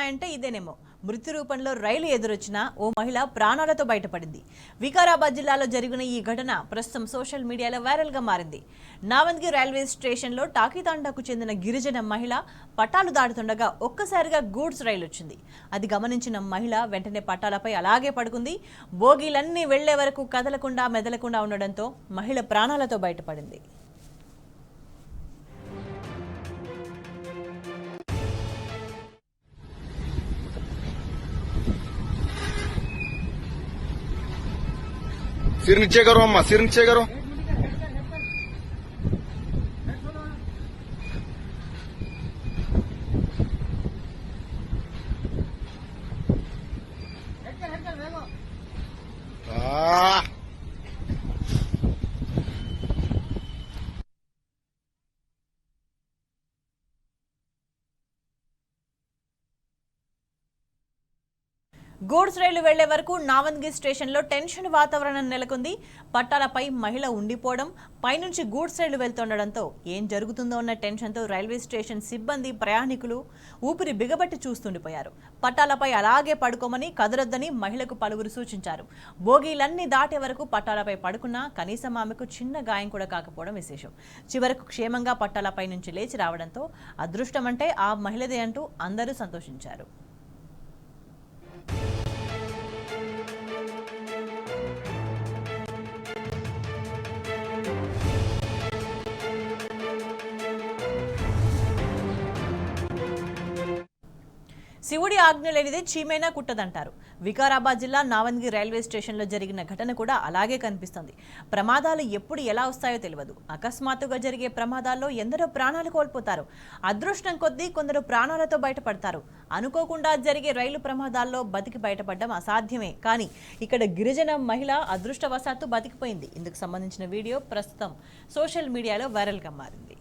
ఉన్నాయంటే ఇదేనేమో. మృత్యు రూపంలో రైలు ఎదురొచ్చినా ఓ మహిళ ప్రాణాలతో బయటపడింది. వికారాబాద్ జిల్లాలో జరిగిన ఈ ఘటన ప్రస్తుతం సోషల్ మీడియాలో వైరల్గా మారింది. నావంద్గి రైల్వే స్టేషన్లో టాకీతాండాకు చెందిన గిరిజన మహిళ పట్టాలు దాటుతుండగా ఒక్కసారిగా గూడ్స్ రైలు వచ్చింది. అది గమనించిన మహిళ వెంటనే పట్టాలపై అలాగే పడుకుంది. బోగీలన్నీ వెళ్లే వరకు కదలకుండా మెదలకుండా ఉండడంతో మహిళ ప్రాణాలతో బయటపడింది. सिर नीचे करो अम्मा, सिर नीचे करो। గూడ్స్ రైలు వెళ్లే వరకు నావంద్గి స్టేషన్లో టెన్షన్ వాతావరణం నెలకొంది. పట్టాలపై మహిళ ఉండిపోవడం, పైనుంచి గూడ్స్ రైలు వెళ్తుండడంతో ఏం జరుగుతుందో అన్న టెన్షన్తో రైల్వే స్టేషన్ సిబ్బంది, ప్రయాణికులు ఊపిరి బిగబట్టి చూస్తుండిపోయారు. పట్టాలపై అలాగే పడుకోమని, కదలొద్దని మహిళకు పలువురు సూచించారు. బోగీలన్నీ దాటే వరకు పట్టాలపై పడుకున్నా కనీసం ఆమెకు చిన్న గాయం కూడా కాకపోవడం విశేషం. చివరకు క్షేమంగా పట్టాలపై నుంచి లేచి రావడంతో అదృష్టమంటే ఆ మహిళదే అంటూ అందరూ సంతోషించారు. శివుడి ఆజ్ఞ లేనిదే చీమైనా కుట్టదంటారు. వికారాబాద్ జిల్లా నావంద్గి రైల్వే స్టేషన్లో జరిగిన ఘటన కూడా అలాగే కనిపిస్తుంది. ప్రమాదాలు ఎప్పుడు ఎలా వస్తాయో తెలియదు. అకస్మాత్తుగా జరిగే ప్రమాదాల్లో ఎందరో ప్రాణాలు కోల్పోతారు. అదృష్టం కొద్దీ కొందరు ప్రాణాలతో బయటపడతారు. అనుకోకుండా జరిగే రైలు ప్రమాదాల్లో బతికి బయటపడడం అసాధ్యమే. కానీ ఇక్కడ గిరిజన మహిళ అదృష్టవశాత్తు బతికిపోయింది. ఇందుకు సంబంధించిన వీడియో ప్రస్తుతం సోషల్ మీడియాలో వైరల్గా మారింది.